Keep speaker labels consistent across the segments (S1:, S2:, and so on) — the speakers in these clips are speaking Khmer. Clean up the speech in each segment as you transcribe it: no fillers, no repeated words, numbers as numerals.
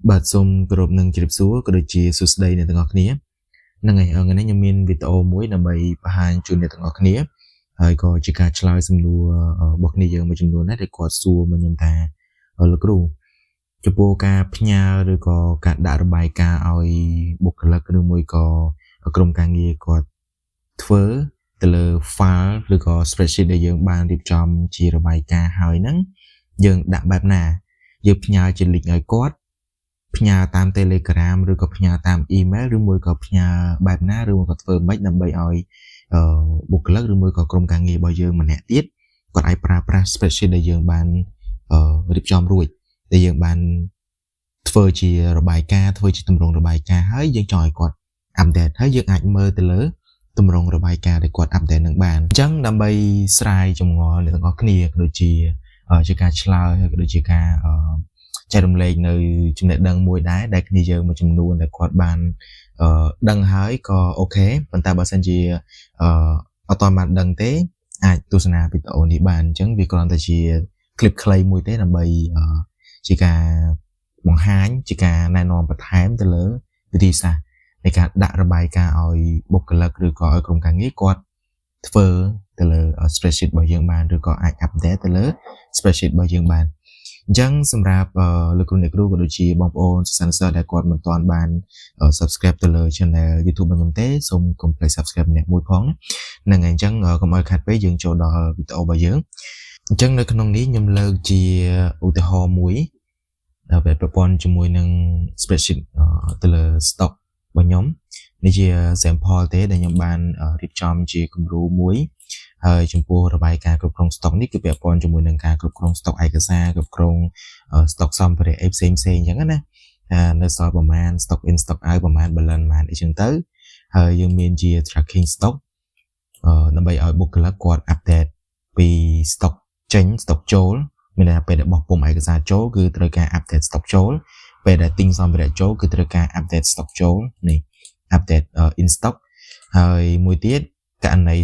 S1: បាទសូមគោរពនឹងជម្រាបសួរក៏ដូចជាសួស្តីអ្នកទាំងអស់គ្នាហ្នឹងហើយថ្ងៃនេះខ្ញុំមានវីដេអូមួយដើម្បីបង្ហាញជូនអ្នកទាំងអស់គ្នាហើយក៏ជាការឆ្លើយសំណួររបស់គ្នាយើងមួយចំនួនដែរដែលគាត់សួរមកខ្ញុំថាលោកគ្រូចំពោះការផ្ញើឬក៏ការដាក់របាយការណ៍ឲ្យបុគ្គលិកឬមួយក៏ក្រុមការងារគាត់ធ្វើទៅលើ file ឬក៏ spreadsheet ដែលយើងបានរៀបចំជារបាយការណ៍ហើយហ្នឹងយើងដាក់បែបណាយើងផ្ញើជា link ឲ្យគាត់ផ្ញើតាម Telegram ឬក៏ផ្ញើតាម email ឬមួយក៏ផ្ញើបែបណាឬមួយក៏ធ្វើម៉េចដើម្បីឲ្យបុគ្គលិកឬមួយក៏ក្រុមការងាររបស់យើងម្នាក់ទៀតគាត់អាចប្រើប្រាស់ spreadsheet ដែលយើងបានរៀបចំរួចដែលយើងបានធ្វើជារបាយការណ៍ធ្វើជាទម្រង់របាយការណ៍ហើយយើងចង់ឲ្យគាត់ update ហើយយើងអាចមើលទៅលើទម្រង់របាយការណ៍ដែលគាត់ update នឹងបានអញ្ចឹងដើម្បីស្រាយចម្ងល់អ្នកទាំងអស់គ្នាក៏ដូចជាការឆ្លើយហើយក៏ដូចជាការចែករំលែកនៅចំណេះដឹងមួយដែរដែលគ្នាយើងមួយចំនួនដែលគាត់បានដឹងហើយក៏អូខេប៉ុន្តែបើសិនជាអត់បានដឹងទេអាចទស្សនាវីដេអូនេះបានអញ្ចឹងវាគ្រាន់តែជា clip ខ្លីមួយទេដើម្បីជាការបង្ហាញជាការណែនាំបន្ថែមទៅលើវិធីសាស្ត្រនៃការដាក់របាយការណ៍ឲ្យបុគ្គលិកឬក៏ឲ្យក្រុមការងារគាត់ធ្វើទៅលើ spreadsheet របស់យើងបានឬក៏អាច update ទៅលើ spreadsheet របស់យើងបានអញ្ចឹងសម្រាប់លោកគ្រូអ្នកគ្រូក៏ដូចជាបងប្អូនសិស្សានុសិស្សដែលគាត់មិនទាន់បាន subscribe ទៅលើ channel YouTube របស់ខ្ញុំទេសូមកុំភ្លេច subscribe ម្នាក់មួយផងណាហ្នឹងហើយអញ្ចឹងកុំឲ្យខាតពេលយើងចូលដល់វីដេអូរបស់យើងអញ្ចឹងនៅក្នុងនេះខ្ញុំលើកជាឧទាហរណ៍មួយដែលប្រព័ន្ធជាមួយនឹង spreadsheet ទៅលើ stock របស់ខ្ញុំនេះជា sample ទេដែលខ្ញុំបានរៀបចំជាគំរូមួយហើយចំពោះរបាយការណ៍គ្រប់គ្រង stock នេះគឺពាក់ព័ន្ធជាមួយនឹងការគ្រប់គ្រង stock ឯកសារគ្រប់គ្រង stock សម្ភារៈផ្សេងអញ្ចឹងណានៅសល់ប្រមាណ stock in stock out ប្រមាណ balance ប្រមាណអីចឹងទៅហើយយើងមានជា tracking stock ដើម្បីឲ្យបុគ្គលិកគាត់ update ពី stock ចេញ stock ចូលមានន័យថាពេលដែលបោះពុម្ពឯកសារចូលគឺត្រូវការ update stock ចូលពេលដែលទិញសម្ភារៈចូលគឺត្រូវការ update stock ចូលនេះ update in stock ហើយមួយទៀតករណី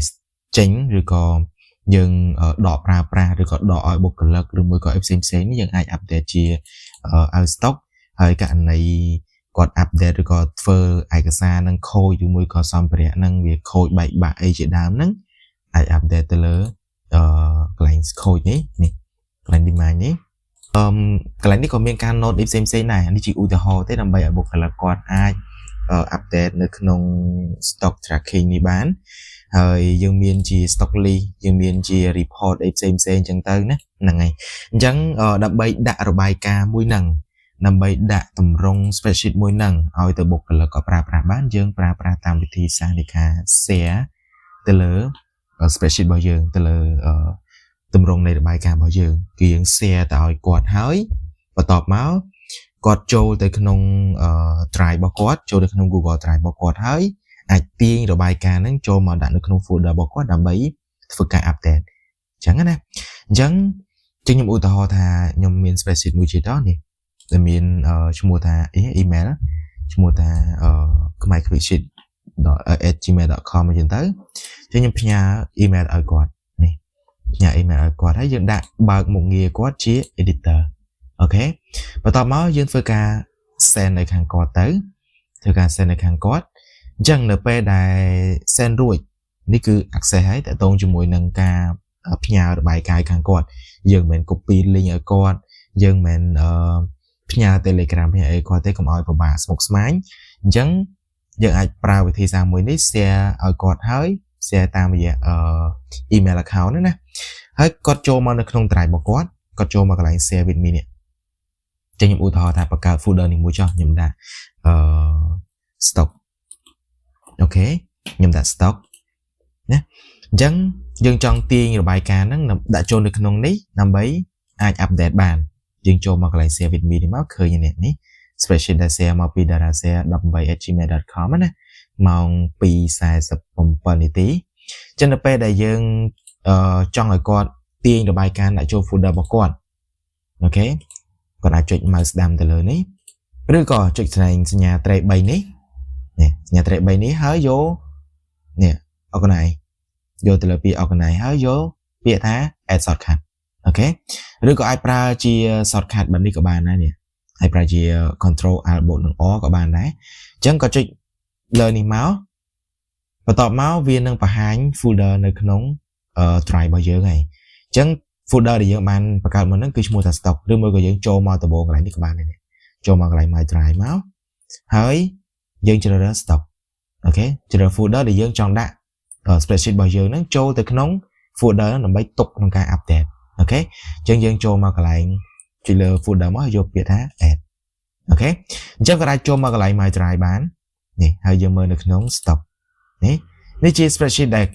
S1: ចេញឬក៏យើងដកប្រើប្រាស់ឬក៏ដកឲ្យបុគ្គលិកឬមួយក៏ផ្សេងនេះយើងអាច update ជាout stock ហើយករណីគាត់ update ឬក៏ធ្វើឯកសារនឹងខូចឬមួយក៏សម្ភារៈនឹងវាខូចបែកបាក់អីជាដើមហ្នឹងអាច update ទៅលើកន្លែងខូចនេះកន្លែង demand នេះកន្លែងនេះក៏មានការ note ផ្សេងដែរនេះជាឧទាហរណ៍ទេដើម្បីឲ្យបុគ្គលិកគាត់អាចupdate នៅក្នុង stock tracking នេះបានហើយយើងមានជា stock list យើងមានជា report អីផ្សេងអញ្ចឹងទៅណាហ្នឹងហើយអញ្ចឹងដើម្បីដាក់របាយការណ៍មួយហ្នឹងដើម្បីដាក់ទម្រង់ spreadsheet មួយហ្នឹងឲ្យទៅបុគ្គលិកក៏ប្រើប្រាស់បានយើងប្រើប្រាស់តាមវិធីសាស្ត្រនៃការ share ទៅលើ spreadsheet របស់យើងទៅលើទម្រង់នៃរបាយការណ៍របស់យើងគឺយើង share ទៅឲ្យគាត់ហើយបន្ទាប់មកគាត់ចូលទៅក្នុងDrive របស់គាត់ចូលទៅក្នុង Google Drive របស់គាត់ហើយអាចទាញរបាយការណ៍ហ្នឹងចូលមកដាក់នៅក្នុង folder របស់គាត់ដើម្បីធ្វើការ update អញ្ចឹងណាអញ្ចឹងខ្ញុំឧទាហរណ៍ថាខ្ញុំមាន spreadsheet មួយជាតនេះដែលមានឈ្មោះថា email ឈ្មោះថាkhmaiquicksheet@gmail.com អញ្ចឹងទៅខ្ញុំផ្ញើ email ឲ្យគាត់នេះផ្ញើ email ឲ្យគាត់ហើយយើងដាក់បើកមុខងារគាត់ជា editor អូខេបន្ទាប់មកយើងធ្វើការ send នៅខាងគាត់ទៅធ្វើការ send នៅខាងគាត់អញ្ចឹងនៅពេលដែល send រួចនេះគឺ access ហើយតើតងជាមួយនឹងការផ្ញើរបាយការណ៍ខាងគាត់យើងមិន copy link ឲ្យគាត់យើងមិនផ្ញើ Telegram ផ្ញើអីគាត់ទេកុំឲ្យពិបាកស្មុគស្មាញអញ្ចឹងយើងអាចប្រើវិធីសាស្ត្រមួយនេះ share ឲ្យគាត់ហើយ share តាមរយៈemail account ណាហើយគាត់ចូលមកនៅក្នុង Drive របស់គាត់ចូលមកកន្លែង share with me នេះចឹងខ្ញុំឧទាហរណ៍ថាបង្កើត folder នេះមួយចុះខ្ញុំដាក់stock អូខេខ្ញុំដាក់ stock ណាអញ្ចឹងយើងចង់ទាញរបាយការណ៍ហ្នឹងដាក់ចូលនៅក្នុងនេះដើម្បីអាច update បានយើងចូលមកកន្លែង share with me នេះមកឃើញនេះ spreadsheet ដែល share មកពី darashare18@gmail.com ណាម៉ោង 2:47 នាទីអញ្ចឹងនៅពេលដែលយើងចង់ឲ្យគាត់ទាញរបាយការណ៍ដាក់ចូល folder របស់គាត់អូខេគាត់អាចចុច mouse ស្ដាំទៅលើនេះឬក៏ចុចសញ្ញាត្រេក3នេះសញ្ញាត្រេក3នេះហើយយកនេះ organize យកទៅលើពាក្យ organize ហើយយកពាក្យថា add shortcut អូខេឬក៏អាចប្រើជា shortcut បែបនេះក៏បានដែរនេះ ហើយប្រើជា control alt បូកនឹង o ក៏បានដែរអញ្ចឹងក៏ចុចលើនេះមកបន្ទាប់មកវានឹងបង្ហាញ folder នៅក្នុងdrive របស់យើងហើយអញ្ចឹង folder ដែលយើងបានបង្កើតមកហ្នឹងគឺឈ្មោះថា stock ឬមួយក៏យើងចូលមកដំបូងកន្លែងនេះក៏បានដែរចូលមកកន្លែង my drive មកហើយយើងជ្រើសរើស stock អូខេជ្រើស folder ដែលយើងចង់ដាក់ spreadsheet របស់យើងហ្នឹងចូលទៅក្នុង folder ដើម្បីទុកក្នុងការ update អូខេអញ្ចឹងយើងចូលមកកន្លែងចុចលើ folder មកយកពាក្យថា add អូខេអញ្ចឹងក៏អាចចូលមកកន្លែង my drive បាននេះហើយយើងមើលនៅក្នុង stock នេះជា spreadsheet ដែល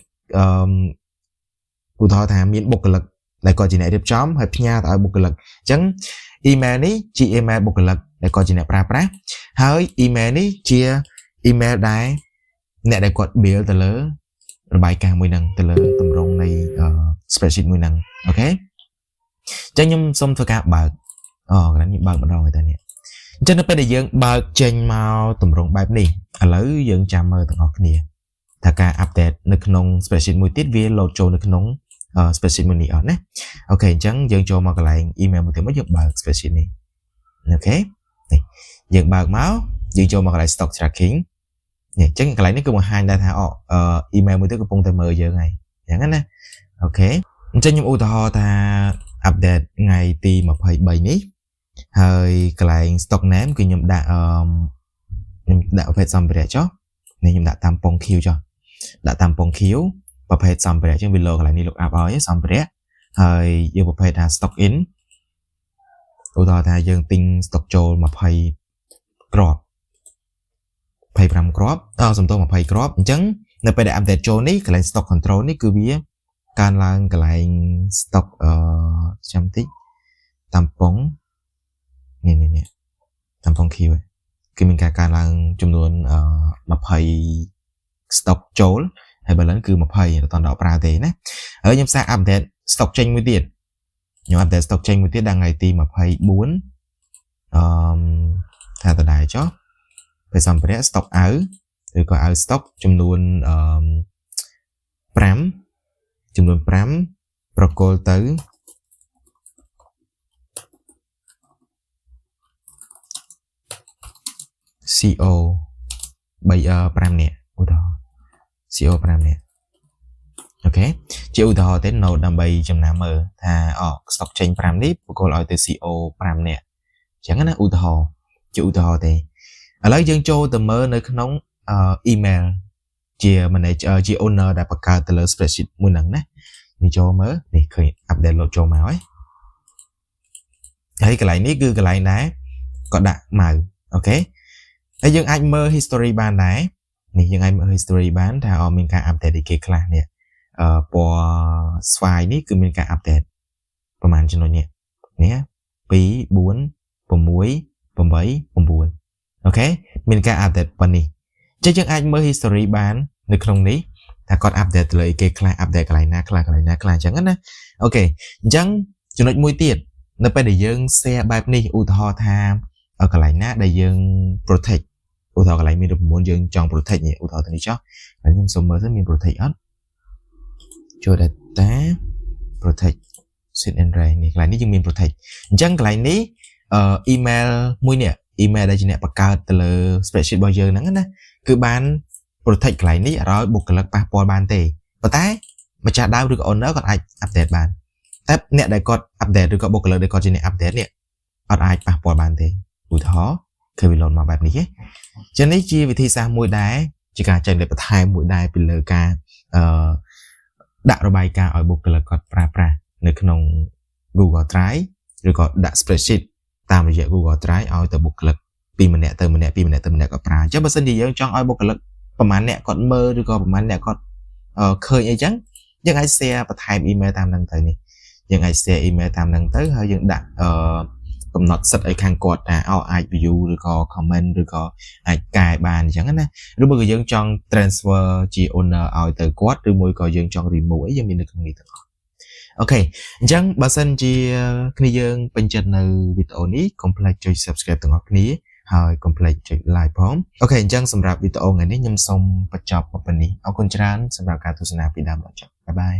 S1: ឧទាហរណ៍ថាមានបុគ្គលិកដែលគាត់ជាអ្នករៀបចំហើយផ្ញើទៅឲ្យបុគ្គលិកអញ្ចឹង email នេះជា email បុគ្គលិកដែលគាត់ជាអ្នកប្រើប្រាស់ហើយ email នេះជា email ដែលអ្នកដែលគាត់ build ទៅលើរបាយការណ៍មួយហ្នឹងទៅលើទម្រង់នៃ spreadsheet មួយហ្នឹងអូខេអញ្ចឹងខ្ញុំសូមធ្វើការបើកកន្លែងនេះបើកម្ដងហើយតើនេះអញ្ចឹងនៅពេលដែលយើងបើកចេញមកទម្រង់បែបនេះឥឡូវយើងចាំមើលទាំងអស់គ្នាថាការ update នៅក្នុង spreadsheet មួយទៀតវា load ចូលនៅក្នុងspreadsheet មួយនេះអត់ណាអូខេអញ្ចឹងយើងចូលមកកន្លែង email មួយទៀតមកយើងបើក spreadsheet នេះអូខេនេះយើងបើកមកយើងចូលមកកន្លែង stock tracking នេះអញ្ចឹងកន្លែងនេះគឺបង្ហាញដែរថា email មួយទៀតកំពុងតែមើលយើងហើយអញ្ចឹងណាអូខេអញ្ចឹងខ្ញុំឧទាហរណ៍ថា update ថ្ងៃទី23នេះហើយកន្លែង stock name គឺខ្ញុំដាក់ប្រភេទសម្ភារៈចុះនេះខ្ញុំដាក់តាមពង Q ចុះដាក់តាមពង Q ប្រភេទសម្ភារៈអញ្ចឹងវាលោកកន្លែងនេះ look up ឲ្យសម្ភារៈហើយយកប្រភេទថា stock in ឧទាហរណ៍ថាយើងទិញ stock ចូល20គ្រាប់25គ្រាប់សំទោស20គ្រាប់អញ្ចឹងនៅពេលដែល update ចូលនេះកន្លែង stock control នេះគឺវាកើនឡើងកន្លែង stock ចាំតិចតាមពងនេះតាមពង Q គឺមានការកើនឡើងចំនួន20 stock ចូលហើយបើឡើងគឺ20អត់ដល់ប្រើទេណាហើយខ្ញុំសាក update stock ចេញមួយទៀតខ្ញុំ update stock ចេញមួយទៀតដល់ថ្ងៃទី24ថាតដែរចុះពេលសម្ភារៈ stock អាវឬក៏អាវ stock ចំនួន5ប្រគល់ទៅCO 5នាក់ឧទាហរណ៍ CO 5នាក់អូខេជាឧទាហរណ៍ទេ note ដើម្បីចំណាំមើលថា stock ចេញ5នេះប្រគល់ឲ្យទៅ CO 5នាក់អញ្ចឹងណាឧទាហរណ៍ជាឧទាហរណ៍ទេឥឡូវយើងចូលទៅមើលនៅក្នុងemail ជា manager ជា owner ដែលបង្កើតទៅលើ spreadsheet មួយហ្នឹងណានេះចូលមើលនេះឃើញ update load ចូលមកហើយកន្លែងនេះគឺកន្លែងដែរក៏ដាក់មកអូខេហើយយើងអាចមើល history បានដែរនេះយើងអាចមើល history បានថាមានការ update អីគេខ្លះនេះពណ៌ស្វាយនេះគឺមានការ update ប្រហែលចំណុចនេះ2 4 6 8 9អូខេមានការ update ប៉ុណ្នេះអញ្ចឹងយើងអាចមើល history បាននៅក្នុងនេះថាគាត់ update ទៅលើគេខ្លះ update កន្លែងណាខ្លះអញ្ចឹងណាអូខេអញ្ចឹងចំណុចមួយទៀតនៅពេលដែលយើង share បែបនេះឧទាហរណ៍ថាកន្លែងណាដែលយើង protect ឧទាហរណ៍កន្លែងមានរូបមន្តយើងចង់ protect នេះឧទាហរណ៍ទៅនេះចុះហើយខ្ញុំសូមមើលទៅមាន protect អត់ចូល data protect set and range នេះកន្លែងនេះយើងមាន protect អញ្ចឹងកន្លែងនេះemail មួយនេះ email ដែលជាអ្នកបង្កើតទៅលើ spreadsheet របស់យើងហ្នឹងណាគឺបាន protect កន្លែងនេះឲ្យបុគ្គលិកប៉ះពាល់បានទេប៉ុន្តែម្ចាស់ដើមឬក៏ owner គាត់អាច update បានតែអ្នកដែលគាត់ update ឬក៏បុគ្គលិកដែលគាត់ជាអ្នក update នេះអត់អាចប៉ះពាល់បានទេឧទាហរណ៍គឺវា load មកបែបនេះចឹងនេះជាវិធីសាស្ត្រមួយដែរជាការចែករំលែកបន្ថែមមួយដែរពីលើការដាក់របាយការណ៍ឲ្យបុគ្គលិកគាត់ប្រើប្រាស់នៅក្នុង Google Drive ឬក៏ដាក់ spreadsheet តាមរយៈ Google Drive ឲ្យទៅបុគ្គលិកពីម្នាក់ទៅម្នាក់គាត់ប្រើអញ្ចឹងបើសិនជាយើងចង់ឲ្យបុគ្គលិកប្រហែលអ្នកគាត់មើលឬក៏ប្រហែលអ្នកគាត់ឃើញអីចឹងយើងអាច share បន្ថែម email តាមហ្នឹងទៅនេះយើងអាច share email តាមហ្នឹងទៅហើយយើងដាក់កំណត់សិទ្ធិឲ្យខាងគាត់ថាអាច view ឬក៏ comment ឬក៏អាចកែបានអញ្ចឹងណាឬមួយក៏យើងចង់ transfer ជា owner ឲ្យទៅគាត់ឬមួយក៏យើងចង់ remove អីយើងមាននៅក្នុងនេះទាំងអស់អូខេអញ្ចឹងបើសិនជាគ្នាយើងពេញចិត្តនៅវីដេអូនេះកុំភ្លេចចុច subscribe ទាំងអស់គ្នាហើយកុំភ្លេចចុច like ផងអូខេអញ្ចឹងសម្រាប់វីដេអូថ្ងៃនេះខ្ញុំសូមបញ្ចប់ប៉ុណ្ណេះអរគុណច្រើនសម្រាប់ការទស្សនាពីដើមដល់ចប់បាយបាយ